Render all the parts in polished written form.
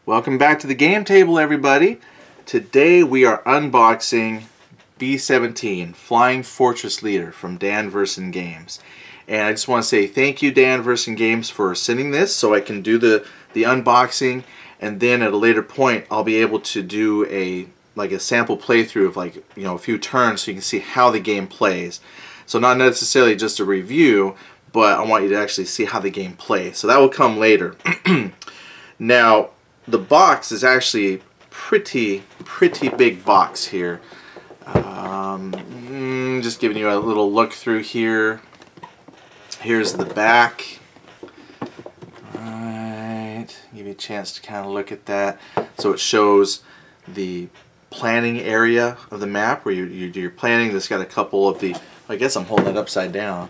Welcome back to the game table, everybody. Today we are unboxing B17, Flying Fortress Leader from Dan Verssen Games. And I just want to say thank you, Dan Verssen Games, for sending this so I can do the unboxing, and then at a later point I'll be able to do a sample playthrough of a few turns so you can see how the game plays. So not necessarily just a review, but I want you to actually see how the game plays. So that will come later. Now, the box is actually pretty big box here. Just giving you a little look through here. Here's the back. Alright, give you a chance to kind of look at that. So it shows the planning area of the map where you do your planning. This got a couple of the, I guess I'm holding it upside down.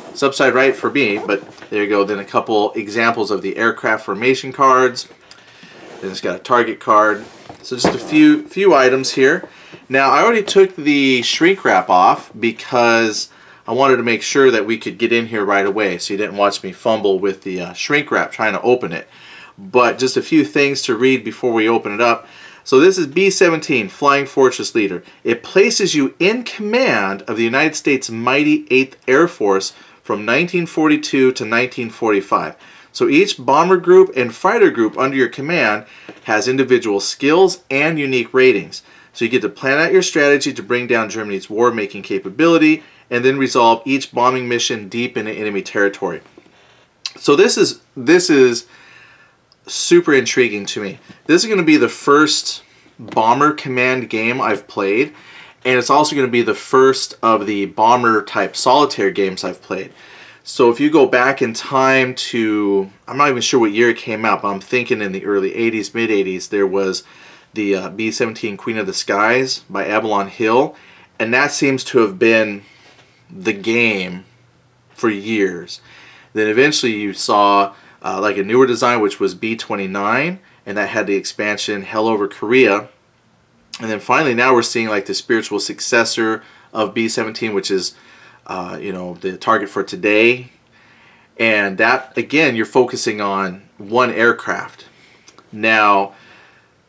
It's upside right for me, but there you go. Then a couple examples of the aircraft formation cards. Then it's got a target card. So just a few items here. Now I already took the shrink wrap off because I wanted to make sure that we could get in here right away, so you didn't watch me fumble with the shrink wrap trying to open it. But just a few things to read before we open it up. So this is B17, Flying Fortress Leader. It places you in command of the United States Mighty 8th Air Force from 1942 to 1945. So each bomber group and fighter group under your command has individual skills and unique ratings. So you get to plan out your strategy to bring down Germany's war-making capability and then resolve each bombing mission deep into enemy territory. So this is super intriguing to me. This is going to be the first bomber command game I've played, and it's also going to be the first of the bomber type solitaire games I've played. So if you go back in time to, I'm not even sure what year it came out, but I'm thinking in the early 80s, mid 80s, there was the B17 Queen of the Skies by Avalon Hill, and that seems to have been the game for years. Then eventually you saw like a newer design, which was B29, and that had the expansion Hell Over Korea. And then finally now we're seeing like the spiritual successor of B17, which is the target for today. And that, again, you're focusing on one aircraft. Now,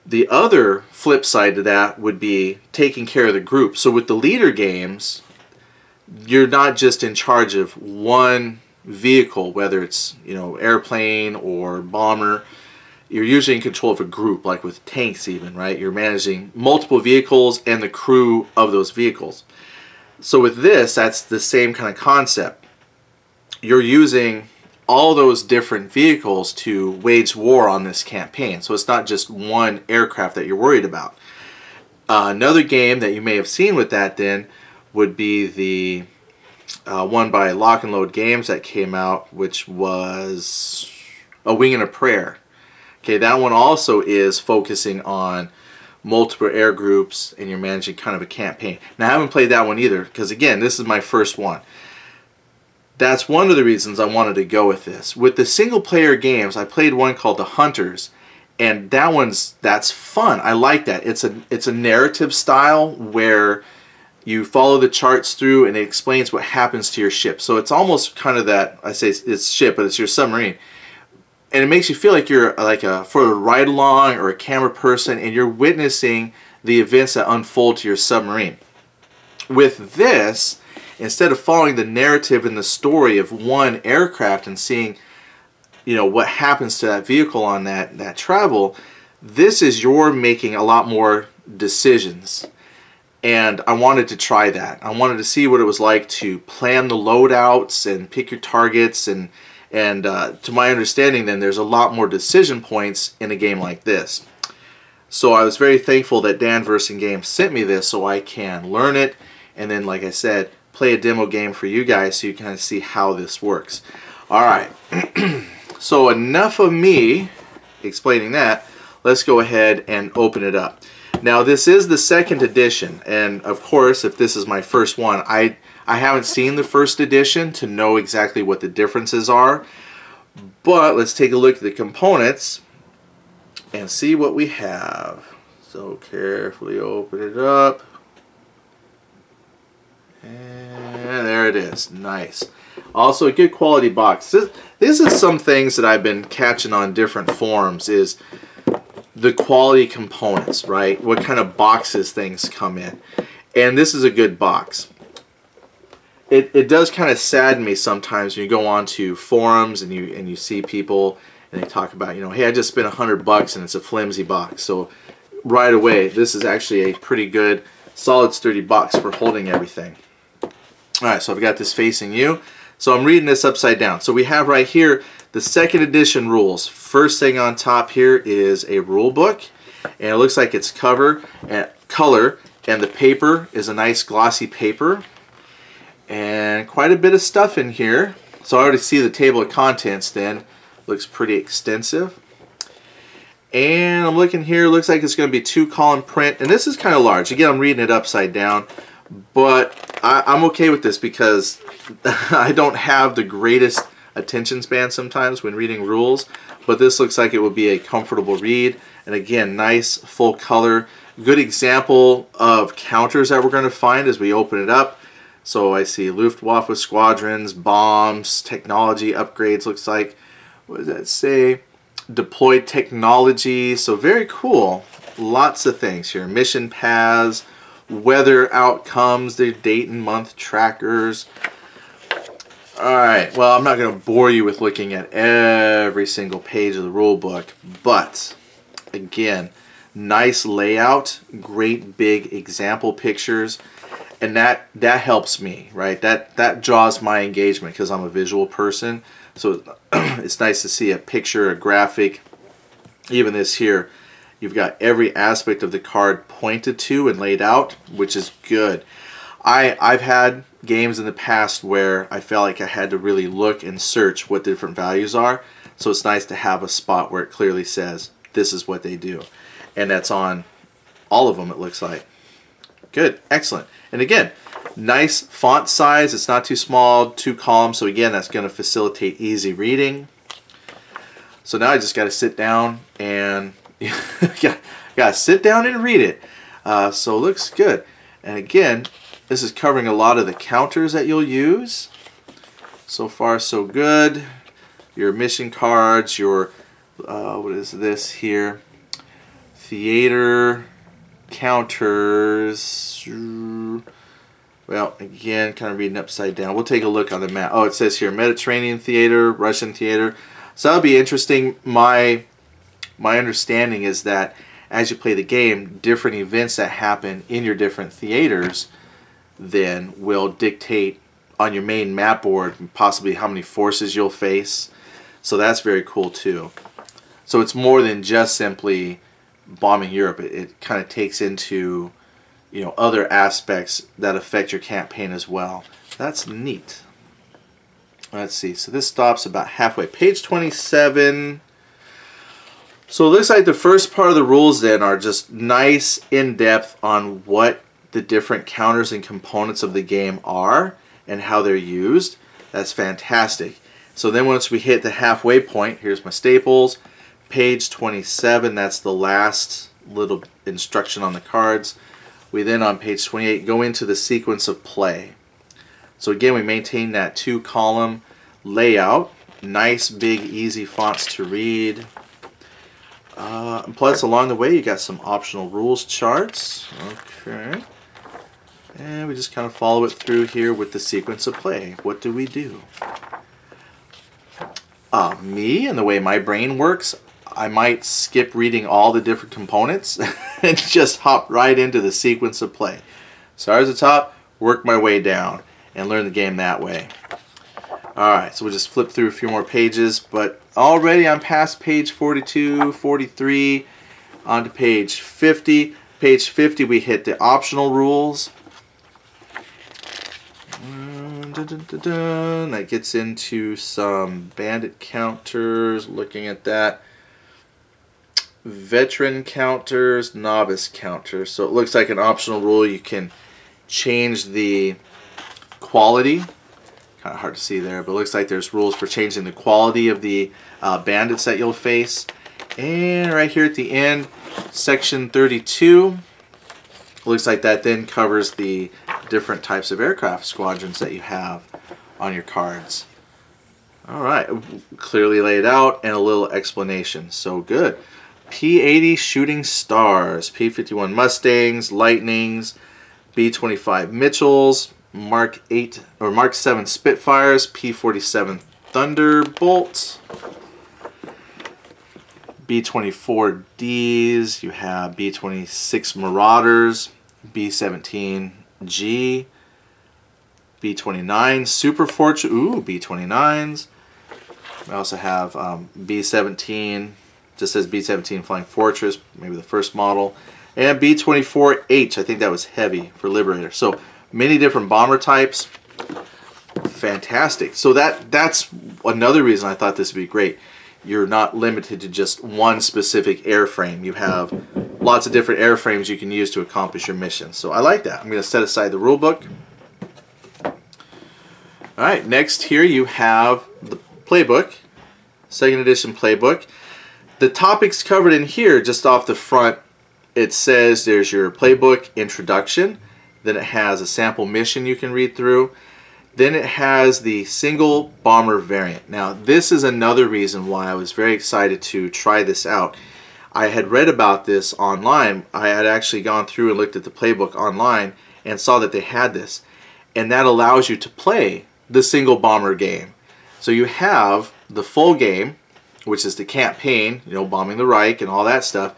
the other flip side to that would be taking care of the group. So with the leader games, you're not just in charge of one vehicle, whether it's airplane or bomber. You're usually in control of a group, like with tanks even, right? You're managing multiple vehicles and the crew of those vehicles. So with this, that's the same kind of concept. You're using all those different vehicles to wage war on this campaign. So it's not just one aircraft that you're worried about. Another game that you may have seen with that then would be the one by Lock and Load Games that came out, which was A Wing and a Prayer. Okay, that one also is focusing on multiple air groups, and you're managing kind of a campaign. Now I haven't played that one either, because again, this is my first one. That's one of the reasons I wanted to go with this. With the single player games, I played one called The Hunters, and that's fun. I like that. It's a narrative style where you follow the charts through and it explains what happens to your ship. So it's almost kind of that, I say it's ship, but it's your submarine. And it makes you feel like you're for a ride along or a camera person, and you're witnessing the events that unfold to your submarine. With this, instead of following the narrative and the story of one aircraft and seeing what happens to that vehicle on that travel, this is you're making a lot more decisions. And I wanted to try that. I wanted to see what it was like to plan the loadouts and pick your targets, and to my understanding then there's a lot more decision points in a game like this. So I was very thankful that Dan Verssen Games sent me this so I can learn it, and then, like I said, play a demo game for you guys so you can kind of see how this works. Alright, so enough of me explaining that. Let's go ahead and open it up. Now this is the second edition, and of course if this is my first one, I haven't seen the first edition to know exactly what the differences are, but let's take a look at the components and see what we have. So carefully open it up, and there it is. Nice. Also a good quality box. This is some things that I've been catching on different forums is the quality components, right? What kind of boxes things come in. And this is a good box. It does kind of sadden me sometimes when you go on to forums and you see people and they talk about, you know, hey, I just spent $100 and it's a flimsy box. So right away, this is actually a pretty good, solid, sturdy box for holding everything. All right, so I've got this facing you. So I'm reading this upside down. So we have right here the second edition rules. First thing on top here is a rule book, and it looks like it's color, and the paper is a nice glossy paper, and quite a bit of stuff in here. So I already see the table of contents then. Looks pretty extensive. And I'm looking here, looks like it's going to be 2-column print, and this is kind of large. Again, I'm reading it upside down, but I'm okay with this because I don't have the greatest attention span sometimes when reading rules, but this looks like it would be a comfortable read. And again, nice full color, good example of counters that we're going to find as we open it up. So I see Luftwaffe squadrons, bombs, technology upgrades, looks like, what does that say? Deployed technology, so very cool. Lots of things here. Mission paths, weather outcomes, their date and month trackers. Alright, well, I'm not going to bore you with looking at every single page of the rule book, but again, nice layout, great big example pictures, and that helps me, right? That draws my engagement because I'm a visual person. So it's nice to see a picture, a graphic. Even this here, you've got every aspect of the card pointed to and laid out, which is good. I've had games in the past where I felt like I had to really look and search what different values are. So it's nice to have a spot where it clearly says this is what they do. And that's on all of them, it looks like. Good, excellent. And again, nice font size. It's not too small, 2 columns. So again, that's going to facilitate easy reading. So now I just got to sit down and got to sit down and read it. So it looks good. And again, this is covering a lot of the counters that you'll use. So far, so good. Your mission cards, your, what is this here? Theater, counters. Well, again, kind of reading upside down. We'll take a look on the map. Oh, it says here, Mediterranean theater, Russian theater. So that'll be interesting. My understanding is that as you play the game, different events that happen in your different theaters then will dictate on your main map board possibly how many forces you'll face. So that's very cool too. So it's more than just simply bombing Europe. It kind of takes into, you know, other aspects that affect your campaign as well. That's neat. Let's see. So this stops about halfway. Page 27. So it looks like the first part of the rules then are just nice in-depth on what the different counters and components of the game are and how they're used. That's fantastic. So then once we hit the halfway point, here's my staples. Page 27, that's the last little instruction on the cards. We then on page 28 go into the sequence of play. So again, we maintain that 2-column layout. Nice, big, easy fonts to read. Plus, along the way, you got some optional rules charts. Okay. And we just kind of follow it through here with the sequence of play. What do we do? Me and the way my brain works, I might skip reading all the different components and just hop right into the sequence of play. Start at the top, work my way down, and learn the game that way. Alright, so we'll just flip through a few more pages, but already I'm past page 42, 43, on to page 50. Page 50 we hit the optional rules. That gets into some bandit counters, looking at that. Veteran counters, novice counters. So it looks like an optional rule. You can change the quality. Kind of hard to see there, but it looks like there's rules for changing the quality of the bandits that you'll face. And right here at the end, section 32. Looks like that then covers the different types of aircraft squadrons that you have on your cards. Alright, clearly laid out and a little explanation. So good. P80 Shooting Stars, P51 Mustangs, Lightnings, B25 Mitchells, Mark 8 or Mark 7 Spitfires, P47 Thunderbolts, B24Ds, you have B26 Marauders, B17G, B29 Super Fortune, ooh, B29s. We also have B17, just says B17 Flying Fortress, maybe the first model, and B24H, I think that was heavy for Liberator. So many different bomber types. Fantastic. So that's another reason I thought this would be great. You're not limited to just one specific airframe. You have lots of different airframes you can use to accomplish your mission. So I like that. I'm going to set aside the rule book. Alright, next here you have the Playbook, 2nd edition Playbook. The topics covered in here, just off the front, it says there's your Playbook introduction, then it has a sample mission you can read through, then it has the single bomber variant. Now this is another reason why I was very excited to try this out. I had read about this online. I had actually gone through and looked at the Playbook online and saw that they had this, and that allows you to play the single bomber game. So you have the full game, which is the campaign, you know, bombing the Reich and all that stuff,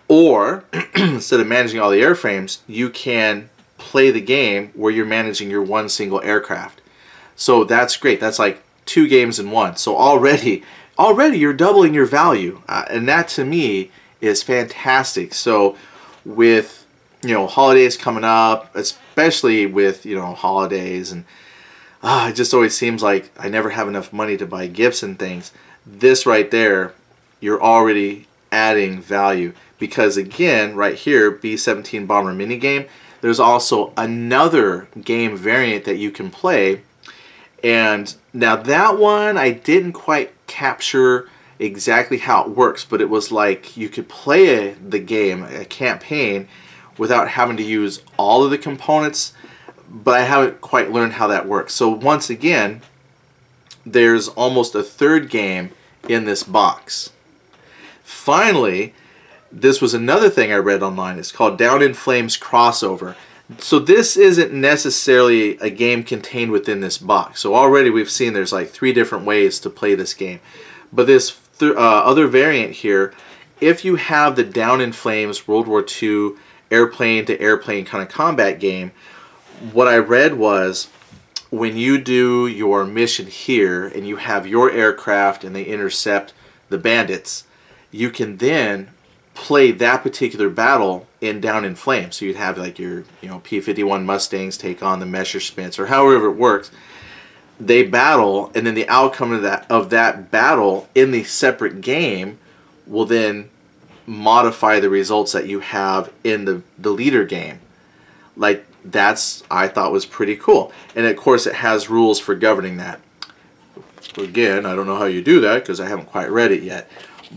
or instead of managing all the airframes, you can play the game where you're managing your one single aircraft. So that's great. That's like 2 games in 1. So already you're doubling your value, and that to me is fantastic. So with, you know, holidays coming up, especially with, you know, holidays, and it just always seems like I never have enough money to buy gifts and things. This right there, you're already adding value, because again, right here, B17 Bomber minigame, there's also another game variant that you can play, and now that one I didn't quite capture exactly how it works, but it was like you could play the game, a campaign, without having to use all of the components, but I haven't quite learned how that works. So once again, there's almost a 3rd game in this box. Finally, this was another thing I read online. It's called Down in Flames Crossover. So this isn't necessarily a game contained within this box. So already we've seen there's like 3 different ways to play this game. But this other variant here, if you have the Down in Flames World War II airplane to airplane kind of combat game, what I read was when you do your mission here and you have your aircraft and they intercept the bandits, you can then play that particular battle in Down in Flames. So you'd have like your, you know, P51 Mustangs take on the Messerschmitts, or however it works. They battle, and then the outcome of that battle in the separate game will then modify the results that you have in the leader game. Like, that's, I thought, was pretty cool. And of course it has rules for governing that. Again, I don't know how you do that because I haven't quite read it yet.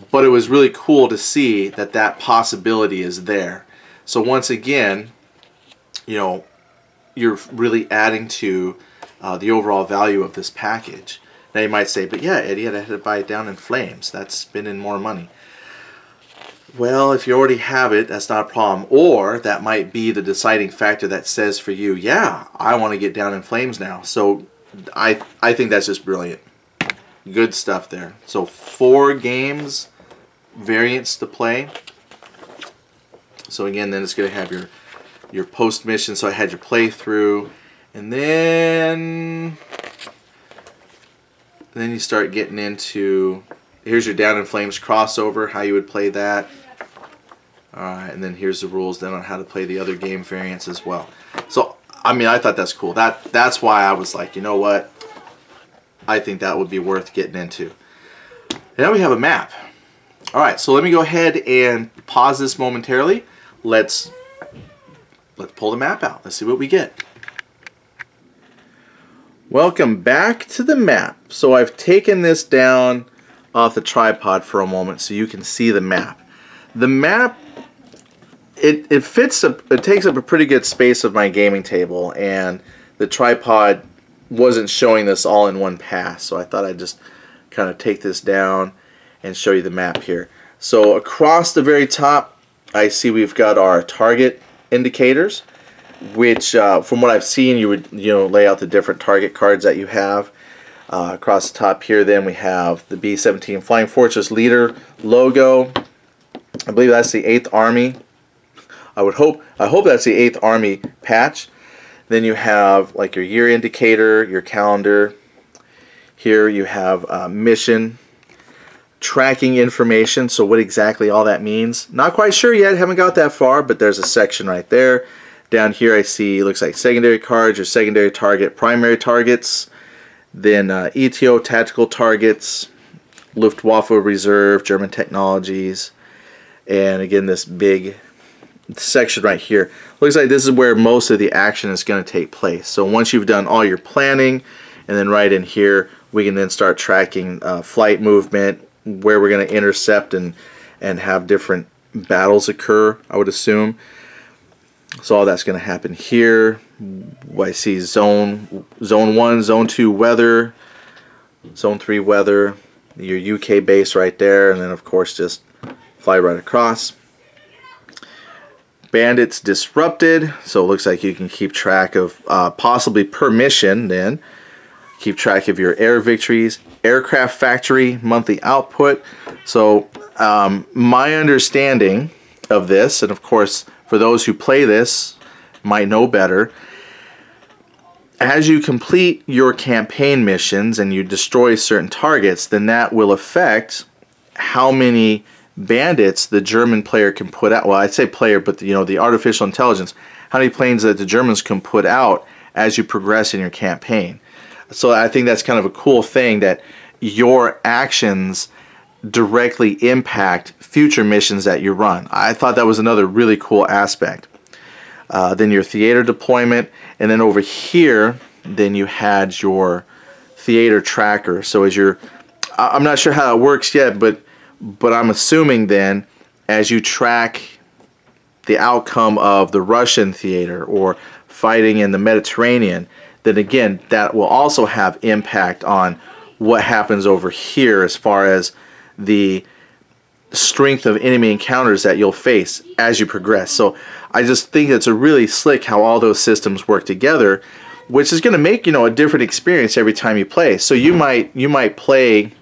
But it was really cool to see that that possibility is there. So once again, you know, you're really adding to the overall value of this package. Now you might say, but yeah, Eddie, I had to buy it Down in Flames. That's spending more money. Well, if you already have it, that's not a problem. Or that might be the deciding factor that says for you, yeah, I want to get Down in Flames now. So I think that's just brilliant. Good stuff there. So 4 games, variants to play. So again, then it's going to have your post mission. So I had your playthrough, and then you start getting into, here's your Down in Flames crossover, how you would play that. Alright, and then here's the rules then on how to play the other game variants as well. So, I mean, I thought that's cool. That's why I was like, you know what? I think that would be worth getting into. Now we have a map. Alright, so let me go ahead and pause this momentarily. Let's pull the map out. Let's see what we get. Welcome back to the map. So I've taken this down off the tripod for a moment so you can see the map. The map, it takes up a pretty good space of my gaming table, and the tripod wasn't showing this all in one pass, so I thought I'd just kind of take this down and show you the map here. So across the very top, I see we've got our target indicators, which from what I've seen, you would lay out the different target cards that you have. Across the top here, then we have the B17 Flying Fortress Leader logo. I believe that's the 8th Army. I hope that's the 8th Army patch. Then you have like your year indicator, your calendar. Here you have mission tracking information, so what exactly all that means, not quite sure yet, haven't got that far, but there's a section right there. Down here I see, looks like secondary cards, your secondary target, primary targets, then ETO tactical targets, Luftwaffe Reserve, German technologies, and again this big section right here. Looks like this is where most of the action is going to take place. So once you've done all your planning, and then right in here we can then start tracking flight movement, where we're going to intercept and have different battles occur, I would assume. So all that's going to happen here. I see zone 1, zone 2 weather, zone 3 weather, your UK base right there, and then of course just fly right across. Bandits disrupted, so it looks like you can keep track of possibly per mission then. Keep track of your air victories, aircraft factory, monthly output. So my understanding of this, and of course for those who play this might know better, as you complete your campaign missions and you destroy certain targets, then that will affect how many bandits the German player can put out. Well, I'd say player, but the artificial intelligence, how many planes that the Germans can put out as you progress in your campaign. So I think that's kind of a cool thing, that your actions directly impact future missions that you run. I thought that was another really cool aspect. Then your theater deployment, and then over here then you had your theater tracker. So as I'm not sure how it works yet, but I'm assuming then as you track the outcome of the Russian theater or fighting in the Mediterranean, then again that will also have impact on what happens over here as far as the strength of enemy encounters that you'll face as you progress. So I just think it's a really slick how all those systems work together, which is going to make a different experience every time you play. So you might play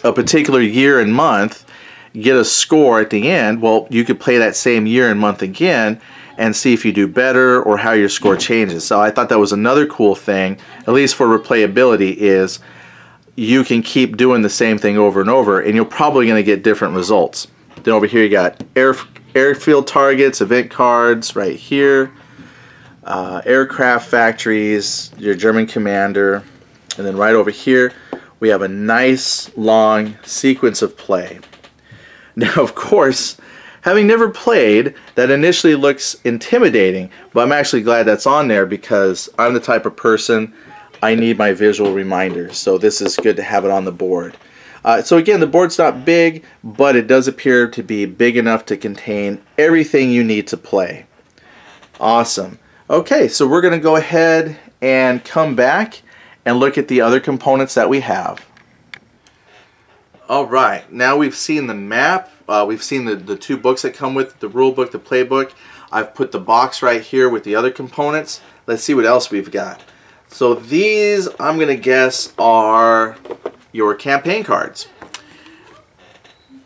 a particular year and month, get a score at the end. Well, you could play that same year and month again and see if you do better or how your score changes. So I thought that was another cool thing, at least for replayability, is you can keep doing the same thing over and over, and you're probably going to get different results. Then over here you got airfield targets, event cards right here, aircraft factories, your German commander, and then right over here we have a nice long sequence of play. Now, of course, having never played, that initially looks intimidating, but I'm actually glad that's on there because I'm the type of person, I need my visual reminders, so this is good to have it on the board. So again, the board's not big, but it does appear to be big enough to contain everything you need to play. Awesome. Okay, so we're going to go ahead and come back and look at the other components that we have. Alright, now we've seen the map, we've seen the two books that come with the rule book, the playbook. I've put the box right here with the other components. Let's see what else we've got. So these, I'm going to guess, are your campaign cards.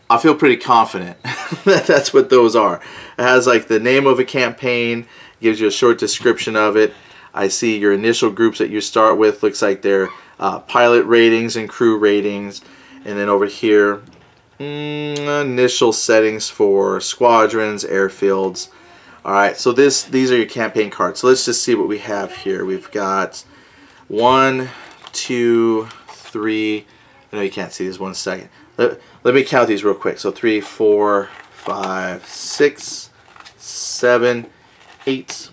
I feel pretty confident that that's what those are. It has like the name of a campaign, gives you a short description of it. I see your initial groups that you start with, looks like they're pilot ratings and crew ratings. And then over here, initial settings for squadrons, airfields. Alright, so these are your campaign cards. So let's just see what we have here. We've got 1, 2, 3. I know you can't see these, 1 second. Let me count these real quick. So 3, 4, 5, 6, 7, 8,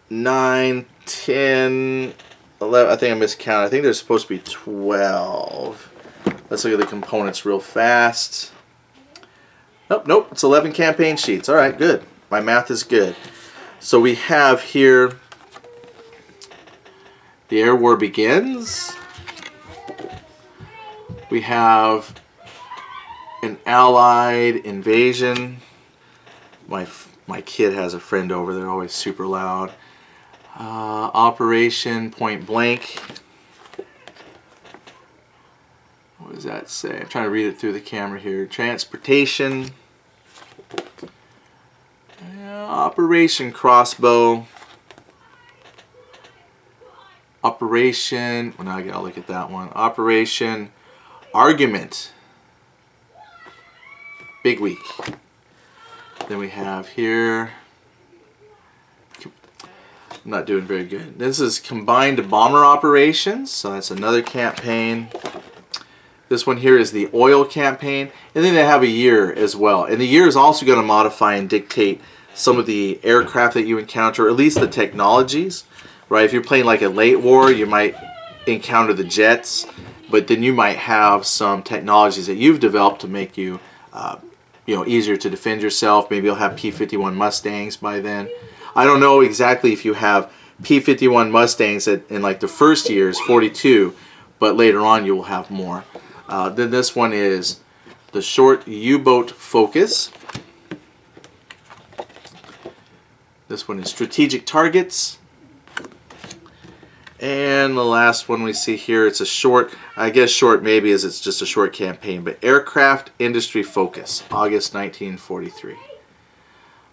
9, 10, 11. I think I miscounted. I think there's supposed to be 12. Let's look at the components real fast. Nope, it's 11 campaign sheets. Alright, good. My math is good. So we have here the air war begins. We have an Allied invasion. My kid has a friend over, they're always super loud. Operation Point Blank. What does that say? I'm trying to read it through the camera here. Transportation. Operation Crossbow. Operation, well, now I gotta look at that one. Operation Argument. Big week. Then we have here, I'm not doing very good. This is Combined Bomber Operations, so that's another campaign. This one here is the Oil Campaign, and then they have a year as well. And the year is also going to modify and dictate some of the aircraft that you encounter, or at least the technologies, right? If you're playing like a late war, you might encounter the jets, but then you might have some technologies that you've developed to make you, easier to defend yourself. Maybe you'll have P-51 Mustangs by then. I don't know exactly if you have P-51 Mustangs in like the first year is 42, but later on you will have more. Then this one is the Short U-Boat Focus. This one is Strategic Targets. And the last one we see here, it's a short, I guess short maybe as it's just a short campaign, but Aircraft Industry Focus, August 1943.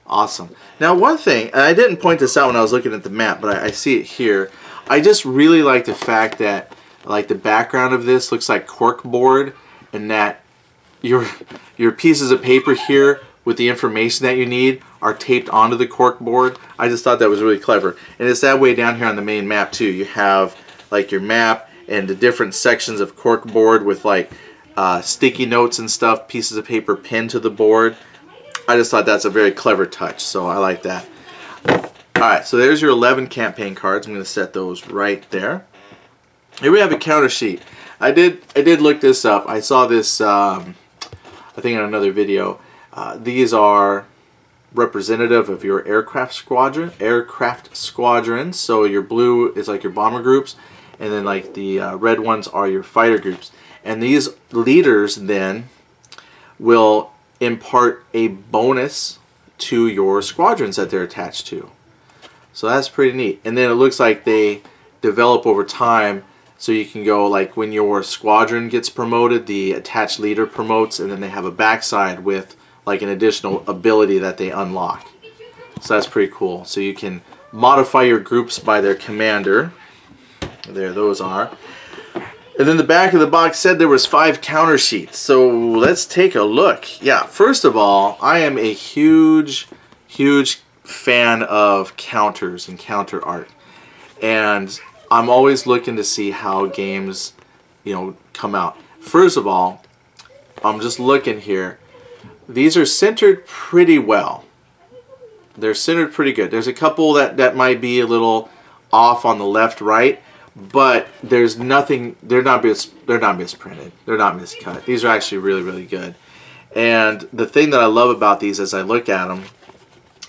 Awesome. Now one thing, and I didn't point this out when I was looking at the map, but I see it here. I just really like the fact that like the background of this looks like corkboard, and that your pieces of paper here with the information that you need are taped onto the corkboard. I just thought that was really clever. And it's that way down here on the main map too. You have like your map and the different sections of corkboard with like sticky notes and stuff, pieces of paper pinned to the board. I just thought that's a very clever touch, so I like that. Alright, so there's your 11 campaign cards. I'm going to set those right there. Here we have a counter sheet. I did look this up. I saw this I think in another video. These are representative of your aircraft squadrons. So your blue is like your bomber groups, and then like the red ones are your fighter groups. And these leaders then will impart a bonus to your squadrons that they're attached to. So that's pretty neat. And then it looks like they develop over time, so you can go like when your squadron gets promoted, the attached leader promotes, and then they have a backside with like an additional ability that they unlock. So that's pretty cool. So you can modify your groups by their commander. There those are. And then the back of the box said there was 5 counter sheets. So let's take a look. Yeah, first of all, I am a huge fan of counters and counter art. And I'm always looking to see how games, come out. First of all, I'm just looking here. These are centered pretty well. They're centered pretty good. There's a couple that might be a little off on the left, right, but there's nothing. They're not misprinted. They're not miscut. These are actually really good. And the thing that I love about these as I look at them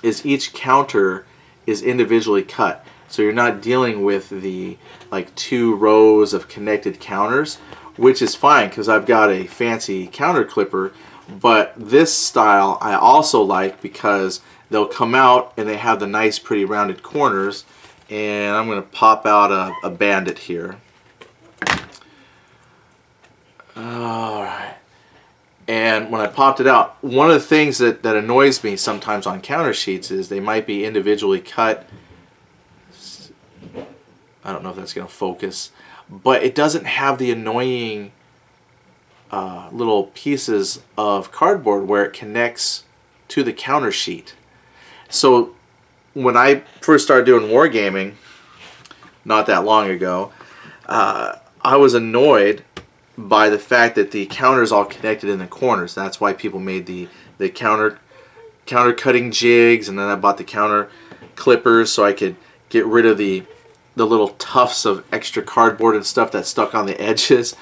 is each counter is individually cut. So you're not dealing with the like 2 rows of connected counters, which is fine because I've got a fancy counter clipper. But this style I also like because they'll come out and they have the nice pretty rounded corners. And I'm going to pop out a bandit here. Alright. And when I popped it out, one of the things that annoys me sometimes on counter sheets is they might be individually cut. I don't know if that's going to focus. But it doesn't have the annoying little pieces of cardboard where it connects to the counter sheet. So when I first started doing wargaming, not that long ago, I was annoyed by the fact that the counters all connected in the corners. That's why people made the counter cutting jigs, and then I bought the counter clippers so I could get rid of the little tufts of extra cardboard and stuff that stuck on the edges.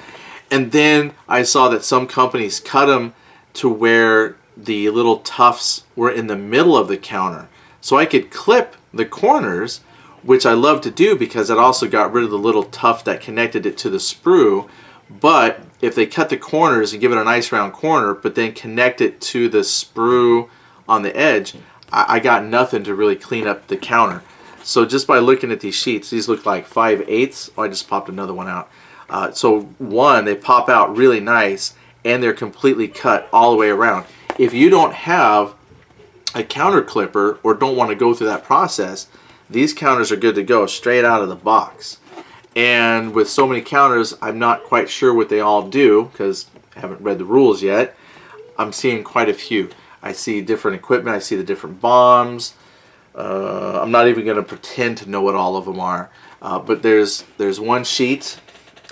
And then I saw that some companies cut them to where the little tufts were in the middle of the counter. So I could clip the corners, which I love to do because it also got rid of the little tuft that connected it to the sprue, but if they cut the corners and give it a nice round corner, but then connect it to the sprue on the edge, I got nothing to really clean up the counter. So just by looking at these sheets, these look like 5/8. Oh, I just popped another one out. So one, they pop out really nice, and they're completely cut all the way around. If you don't have a counter clipper or don't want to go through that process, these counters are good to go straight out of the box. And with so many counters, I'm not quite sure what they all do because I haven't read the rules yet. I'm seeing quite a few. I see different equipment, I see the different bombs. I'm not even going to pretend to know what all of them are. But there's one sheet,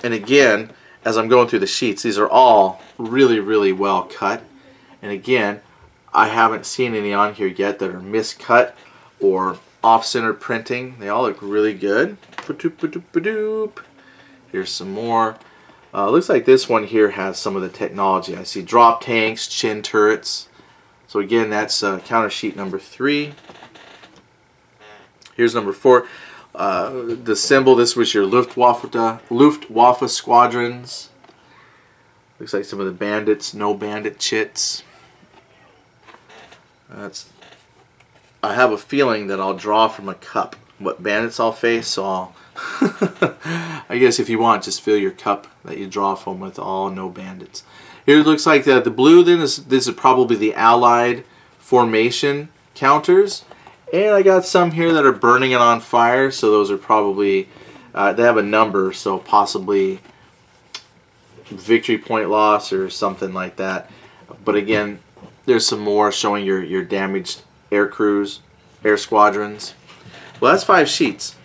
and again, as I'm going through the sheets, these are all really, really well cut. And again, I haven't seen any on here yet that are miscut or off-center printing. They all look really good. Here's some more. Looks like this one here has some of the technology. I see drop tanks, chin turrets. So again, that's counter sheet number 3. Here's number 4. The symbol, this was your Luftwaffe squadrons. Looks like some of the bandits, no bandit chits. I have a feeling that I'll draw from a cup what bandits I'll face, so I'll I guess if you want, just fill your cup that you draw from with all no bandits. Here it looks like the blue, then this is probably the Allied formation counters. And I got some here that are burning it on fire, so those are probably, they have a number, so possibly victory point loss or something like that. But again, there's some more showing your damaged air crews, air squadrons. Well, that's 5 sheets.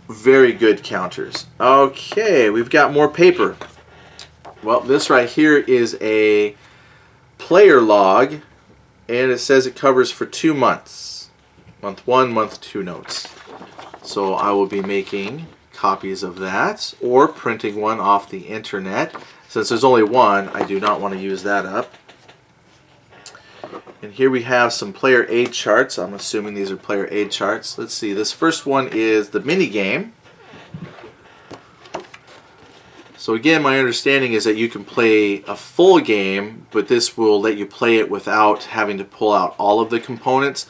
Very good counters. Okay, we've got more paper. Well, this right here is a player log, and it says it covers for 2 months. Month 1, month 2 notes. So I will be making copies of that or printing one off the internet. Since there's only one, I do not want to use that up. And here we have some player aid charts. I'm assuming these are player aid charts. Let's see, this first one is the mini game. So again, my understanding is that you can play a full game, but this will let you play it without having to pull out all of the components.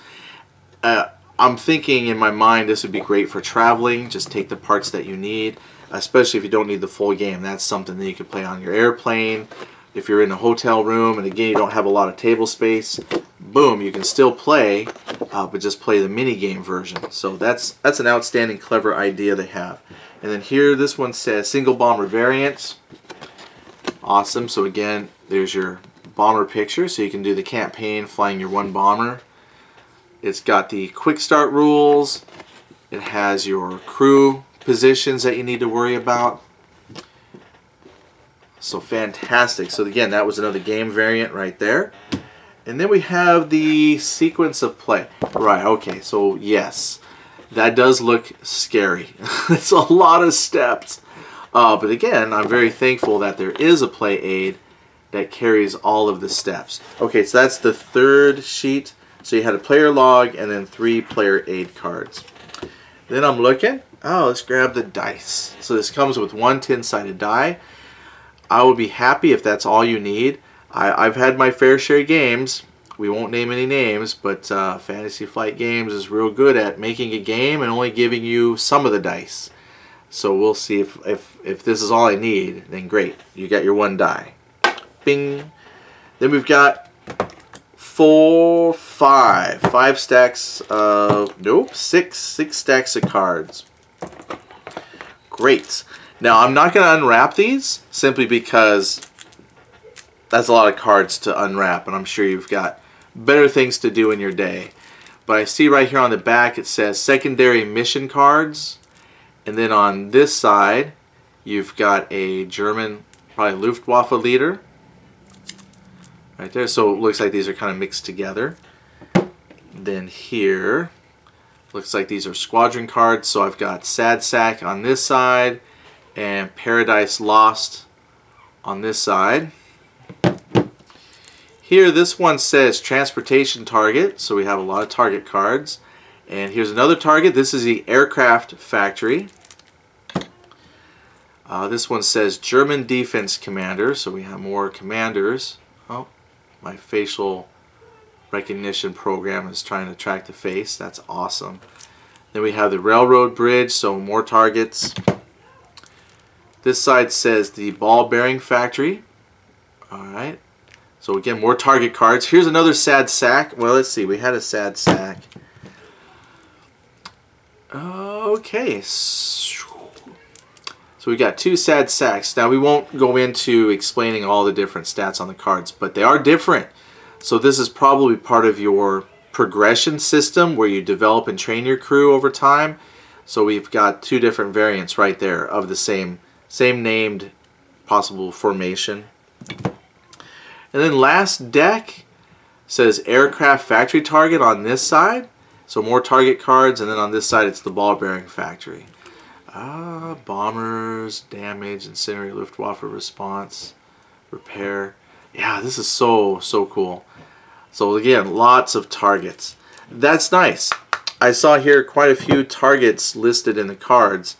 I'm thinking in my mind this would be great for traveling. Just take the parts that you need, especially if you don't need the full game. That's something that you can play on your airplane. If you're in a hotel room and again you don't have a lot of table space, boom, you can still play, but just play the mini game version. So that's an outstanding, clever idea they have. And then here, this one says single bomber variants. Awesome. So again, there's your bomber picture, so you can do the campaign flying your one bomber. It's got the quick start rules. It has your crew positions that you need to worry about. So fantastic. So again, that was another game variant right there. And then we have the sequence of play. Right, okay, so yes, that does look scary. It's a lot of steps. But again, I'm very thankful that there is a play aid that carries all of the steps. Okay, so that's the 3rd sheet. So you had a player log and then 3 player aid cards. Then I'm looking, oh, let's grab the dice. So this comes with 1 10-sided die. I would be happy if that's all you need. I've had my fair share of games. We won't name any names, but Fantasy Flight Games is real good at making a game and only giving you some of the dice. So we'll see if this is all I need, then great. You got your 1 die. Bing. Then we've got 5 stacks of, nope, 6 stacks of cards. Great. Now I'm not going to unwrap these simply because that's a lot of cards to unwrap, and I'm sure you've got better things to do in your day. But I see right here on the back it says secondary mission cards, and then on this side you've got a German, probably Luftwaffe leader right there. So it looks like these are kind of mixed together. Then here looks like these are Squadron Cards. So I've got Sad Sack on this side and Paradise Lost on this side. Here, this one says Transportation Target, so we have a lot of target cards. And here's another target. This is the Aircraft Factory. This one says German Defense Commander, so we have more commanders. Oh, my facial recognition program is trying to track the face. That's awesome. Then we have the Railroad Bridge, so more targets. This side says the Ball Bearing Factory. Alright. So again, more target cards. Here's another sad sack. Well, let's see. We had a sad sack. Okay. So we got 2 sad sacks. Now we won't go into explaining all the different stats on the cards, but they are different. So this is probably part of your progression system where you develop and train your crew over time. So we've got 2 different variants right there of the same named possible formation. And then last deck says Aircraft Factory Target on this side. So more target cards, and then on this side it's the Ball Bearing Factory. Bombers, damage, incendiary Luftwaffe response, repair. Yeah, this is so cool. So again, lots of targets. That's nice. I saw here quite a few targets listed in the cards.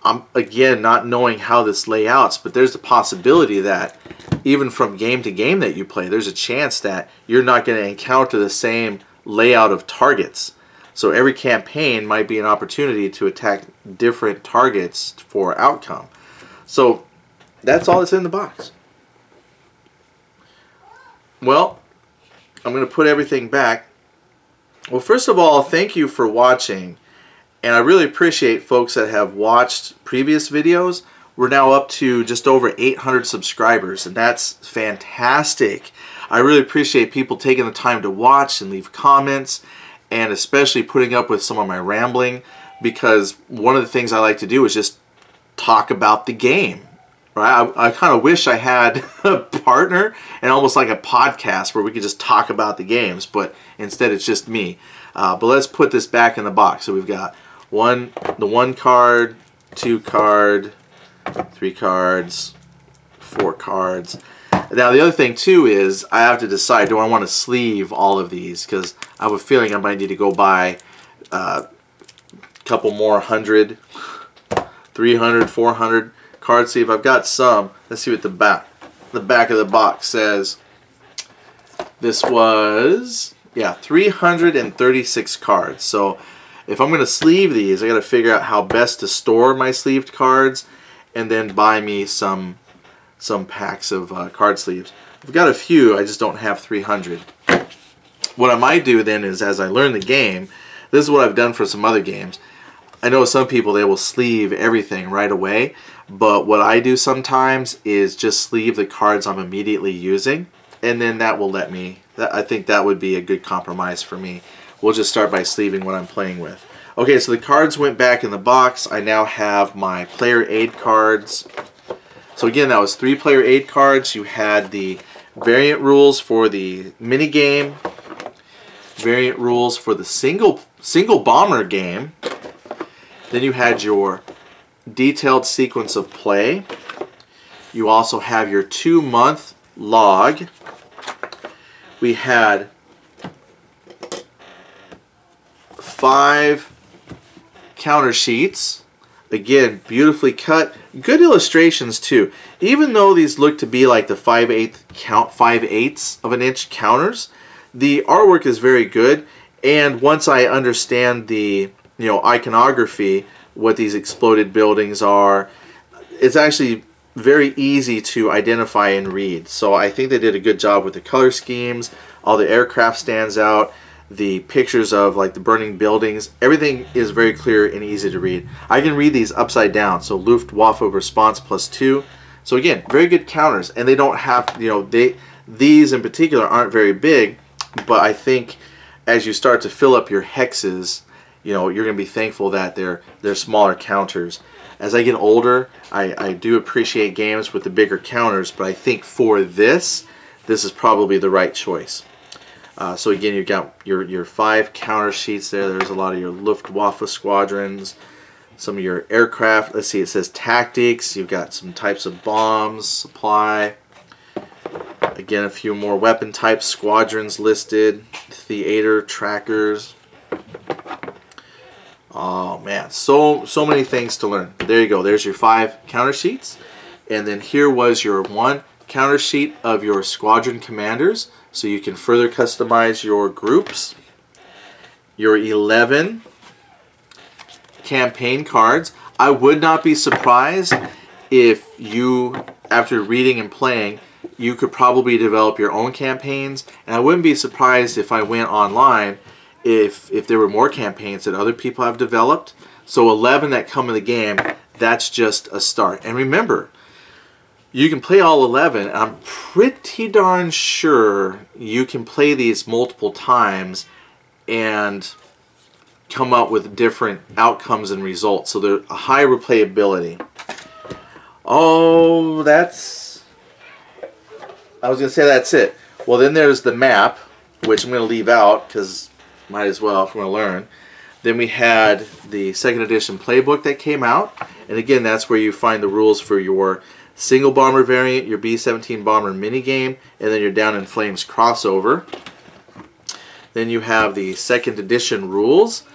I'm again not knowing how this layouts, but there's the possibility that even from game to game that you play, there's a chance that you're not going to encounter the same layout of targets. So every campaign might be an opportunity to attack different targets for outcome. So that's all that's in the box. Well, I'm going to put everything back. Well, first of all, thank you for watching. And I really appreciate folks that have watched previous videos. We're now up to just over 800 subscribers, and that's fantastic. I really appreciate people taking the time to watch and leave comments, and especially putting up with some of my rambling, because one of the things I like to do is just talk about the game. Right? I kind of wish I had a partner and almost like a podcast where we could just talk about the games, but instead it's just me. But let's put this back in the box. So we've got the 1 card, 2 card, 3 cards, 4 cards. Now the other thing too is I have to decide, do I want to sleeve all of these, because I have a feeling I might need to go buy a couple more 100, 300, 400 card sleeve. I've got some. Let's see what the back of the box says. This was 336 cards. So if I'm going to sleeve these, I got to figure out how best to store my sleeved cards, and then buy me some packs of card sleeves. I've got a few, I just don't have 300. What I might do then is, as I learn the game, this is what I've done for some other games. I know some people, they will sleeve everything right away, but what I do sometimes is just sleeve the cards I'm immediately using, and then that will let me, I think that would be a good compromise for me. We'll just start by sleeving what I'm playing with. Okay, so the cards went back in the box. I now have my player aid cards. So again, that was 3 player aid cards. You had the variant rules for the mini game, variant rules for the single bomber game. Then you had your detailed sequence of play. You also have your 2-month log. We had 5 counter sheets. Again, beautifully cut. Good illustrations too. Even though these look to be like the 5/8 of an inch counters, the artwork is very good. And once I understand the iconography, what these exploded buildings are, it's actually very easy to identify and read. So I think they did a good job with the color schemes. All the aircraft stands out. The pictures of like the burning buildings, everything is very clear and easy to read. I can read these upside down, so Luftwaffe response +2. So again, very good counters, and they don't have, these in particular aren't very big, but I think as you start to fill up your hexes, you're going to be thankful that they're smaller counters. As I get older, I do appreciate games with the bigger counters, but I think for this is probably the right choice. So again, you've got your 5 counter sheets there. There's a lot of your Luftwaffe squadrons, some of your aircraft. Let's see, it says tactics. You've got some types of bombs, supply. Again, a few more weapon types, squadrons listed, theater, trackers. Oh man, so many things to learn. There you go. There's your 5 counter sheets. And then here was your 1 counter sheet of your squadron commanders, so you can further customize your groups. Your 11 campaign cards. I would not be surprised if you, after reading and playing, you could probably develop your own campaigns. And I wouldn't be surprised if I went online if there were more campaigns that other people have developed. So 11 that come in the game, that's just a start. And remember, you can play all 11. I'm pretty darn sure you can play these multiple times and come up with different outcomes and results. So they're a high replayability. Oh, I was going to say that's it. Well, then there's the map, which I'm going to leave out because might as well if we're going to learn. Then we had the 2nd edition playbook that came out. And again, that's where you find the rules for your single bomber variant, your B17 bomber minigame, and then your Down in Flames crossover. Then you have the 2nd edition rules,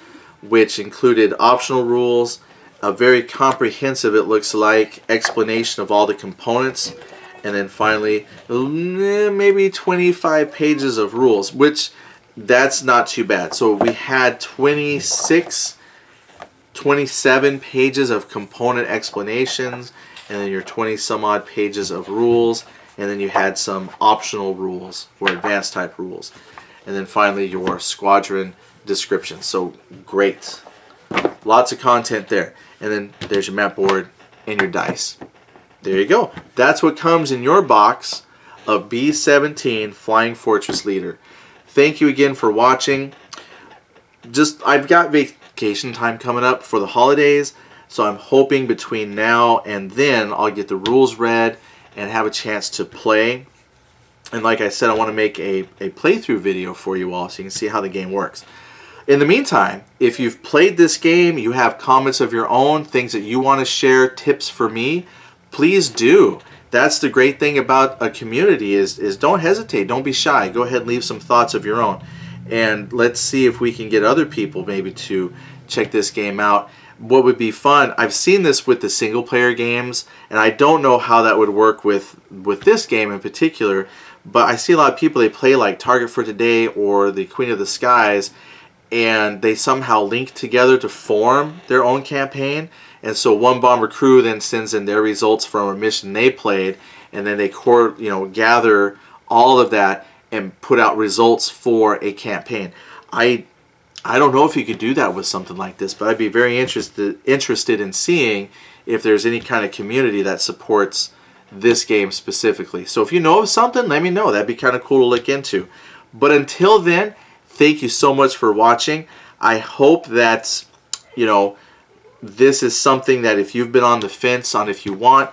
which included optional rules, a very comprehensive, it looks like, explanation of all the components, and then finally maybe 25 pages of rules, which that's not too bad. So we had 27 pages of component explanations, and then your 20 some odd pages of rules, and then you had some optional rules or advanced type rules, and then finally your squadron description. So great, lots of content there. And then there's your map board and your dice. There you go. That's what comes in your box of B17 Flying Fortress Leader. Thank you again for watching. I've got vacation time coming up for the holidays, so I'm hoping between now and then I'll get the rules read and have a chance to play. And like I said, I want to make a playthrough video for you all so you can see how the game works. In the meantime, if you've played this game, you have comments of your own, things that you want to share, tips for me, please do. That's the great thing about a community is don't hesitate, don't be shy. Go ahead and leave some thoughts of your own. And let's see if we can get other people maybe to check this game out. What would be fun, I've seen this with the single player games, and I don't know how that would work with this game in particular, but I see a lot of people, they play like Target for Today or the Queen of the Skies, and they somehow link together to form their own campaign. And so one bomber crew then sends in their results from a mission they played, and then they gather all of that and put out results for a campaign. I don't know if you could do that with something like this, but I'd be very interested in seeing if there's any kind of community that supports this game specifically. So if you know of something, let me know. That'd be kind of cool to look into. But until then, thank you so much for watching. I hope that, this is something that if you've been on the fence on if you want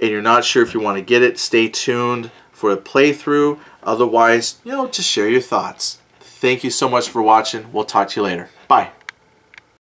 and you're not sure if you want to get it, stay tuned for a playthrough. Otherwise, just share your thoughts. Thank you so much for watching. We'll talk to you later.